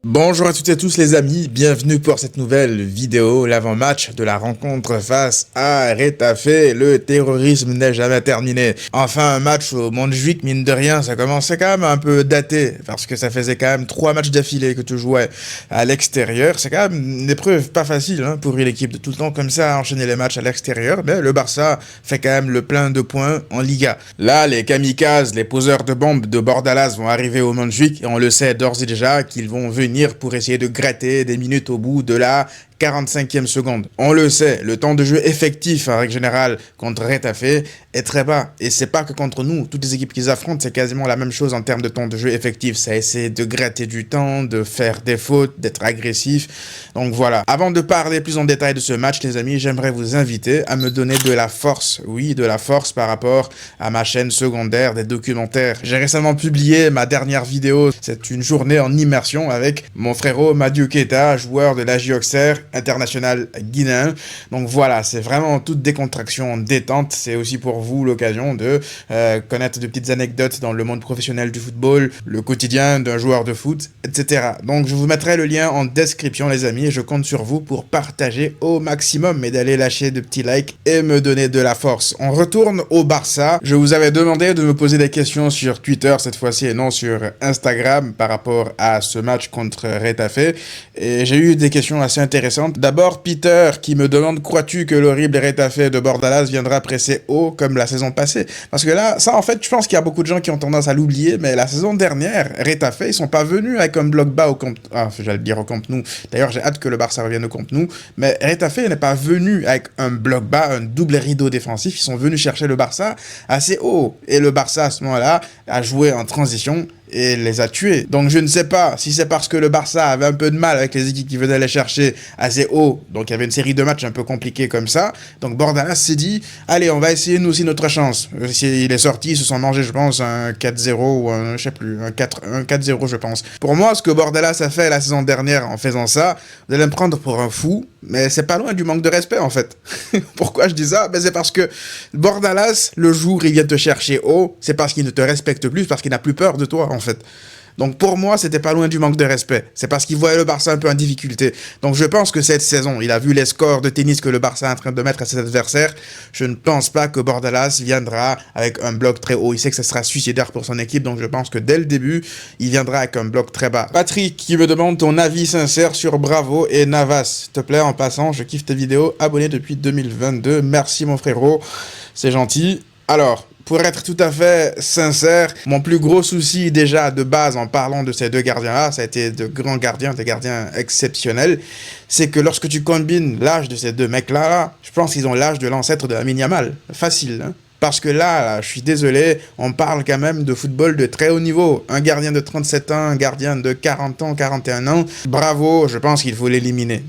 Bonjour à toutes et à tous les amis, bienvenue pour cette nouvelle vidéo, l'avant-match de la rencontre face à Retafe. Le terrorisme n'est jamais terminé. Enfin, un match au Montjuïc, mine de rien, ça commençait quand même un peu daté, parce que ça faisait quand même 3 matchs d'affilée que tu jouais à l'extérieur. C'est quand même une épreuve pas facile pour une équipe de tout le temps comme ça, enchaîner les matchs à l'extérieur, mais le Barça fait quand même le plein de points en Liga. Là, les kamikazes, les poseurs de bombes de Bordalas vont arriver au Montjuïc, et on le sait d'ores et déjà qu'ils vont venir pour essayer de gratter des minutes au bout de la 45e seconde. On le sait, le temps de jeu effectif en règle générale contre Retafe est très bas. Et c'est pas que contre nous, toutes les équipes qu'ils affrontent, c'est quasiment la même chose en termes de temps de jeu effectif. Ça essaie de gratter du temps, de faire des fautes, d'être agressif. Donc voilà. Avant de parler plus en détail de ce match, les amis, j'aimerais vous inviter à me donner de la force. Oui, de la force par rapport à ma chaîne secondaire des documentaires. J'ai récemment publié ma dernière vidéo. C'est une journée en immersion avec mon frérot Madiou Keita, joueur de l'AJ Auxerre, international guinéen. Donc voilà, c'est vraiment toute décontraction, détente. C'est aussi pour vous l'occasion de connaître de petites anecdotes dans le monde professionnel du football, le quotidien d'un joueur de foot, etc. Donc je vous mettrai le lien en description les amis et je compte sur vous pour partager au maximum et d'aller lâcher de petits likes et me donner de la force. On retourne au Barça. Je vous avais demandé de me poser des questions sur Twitter cette fois-ci et non sur Instagram par rapport à ce match contre Retafe et j'ai eu des questions assez intéressantes. D'abord, Peter qui me demande: crois-tu que l'horrible Retafe de Bordalas viendra presser haut comme la saison passée? Parce que là, ça en fait, je pense qu'il y a beaucoup de gens qui ont tendance à l'oublier, mais la saison dernière, Retafe, ils sont pas venus avec un bloc bas au Camp... Ah, j'allais dire au Camp Nou. D'ailleurs, j'ai hâte que le Barça revienne au Camp Nou. Mais Retafe n'est pas venu avec un bloc bas, un double rideau défensif. Ils sont venus chercher le Barça assez haut. Et le Barça, à ce moment-là, a joué en transition et les a tués. Donc je ne sais pas si c'est parce que le Barça avait un peu de mal avec les équipes qui venaient les chercher assez haut, donc il y avait une série de matchs un peu compliqués comme ça, donc Bordalas s'est dit, allez on va essayer nous aussi notre chance. Il est sorti, ils se sont mangés je pense un 4-0 ou un, je sais plus, un 4-0 je pense. Pour moi ce que Bordalas a fait la saison dernière en faisant ça, vous allez me prendre pour un fou, mais c'est pas loin du manque de respect en fait. Pourquoi je dis ça? Ben c'est parce que Bordalas, le jour où il vient te chercher haut, c'est parce qu'il ne te respecte plus, parce qu'il n'a plus peur de toi en fait. Donc pour moi, c'était pas loin du manque de respect. C'est parce qu'il voyait le Barça un peu en difficulté. Donc je pense que cette saison, il a vu les scores de tennis que le Barça est en train de mettre à ses adversaires. Je ne pense pas que Bordalas viendra avec un bloc très haut. Il sait que ce sera suicidaire pour son équipe. Donc je pense que dès le début, il viendra avec un bloc très bas. Patrick qui me demande ton avis sincère sur Bravo et Navas. S'il te plaît, en passant, je kiffe tes vidéos. Abonné depuis 2022. Merci mon frérot. C'est gentil. Alors, pour être tout à fait sincère, mon plus gros souci déjà de base en parlant de ces deux gardiens-là, ça a été de grands gardiens, des gardiens exceptionnels, c'est que lorsque tu combines l'âge de ces deux mecs-là, je pense qu'ils ont l'âge de l'ancêtre de Lamine Yamal. Facile, hein. Parce que là, je suis désolé, on parle quand même de football de très haut niveau. Un gardien de 37 ans, un gardien de 40 ans, 41 ans, bravo, je pense qu'il faut l'éliminer.